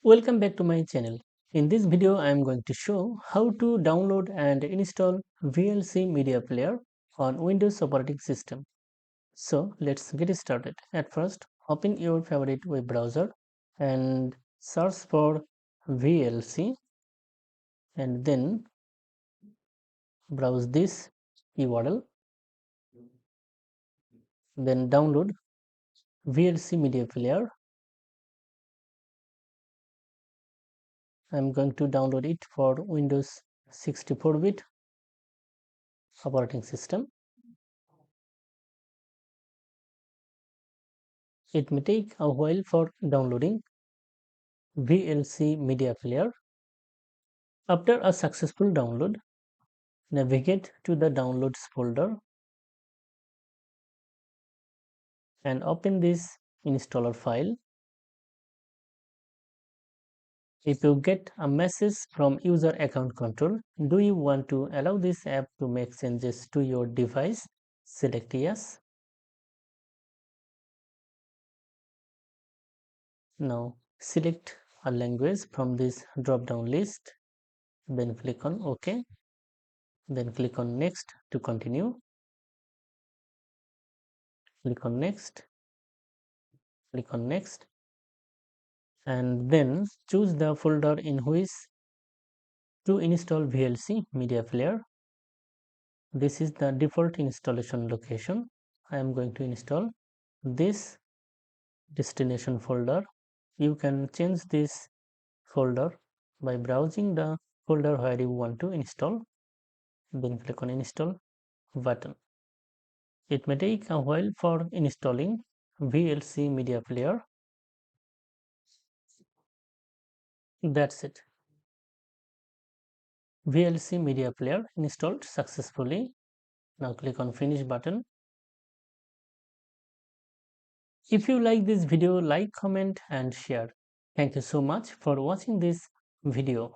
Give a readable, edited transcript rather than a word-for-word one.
Welcome back to my channel. In this video, I am going to show how to download and install VLC Media Player on Windows operating system. So let's get started. At first, open your favorite web browser and search for VLC and then browse this URL. Then download VLC Media Player. I am going to download it for Windows 64-bit operating system. It may take a while for downloading VLC Media Player. After a successful download, navigate to the Downloads folder and open this installer file. If you get a message from User Account Control, do you want to allow this app to make changes to your device? Select Yes. Now select a language from this drop-down list, then click on OK, then click on Next to continue. Click on Next, click on Next, and then choose the folder in which to install VLC Media Player. This is the default installation location. I am going to install this destination folder. You can change this folder by browsing the folder where you want to install, then click on Install button. It may take a while for installing VLC Media Player. That's it. VLC Media Player installed successfully. Now click on Finish button. If you like this video, like, comment and share. Thank you so much for watching this video.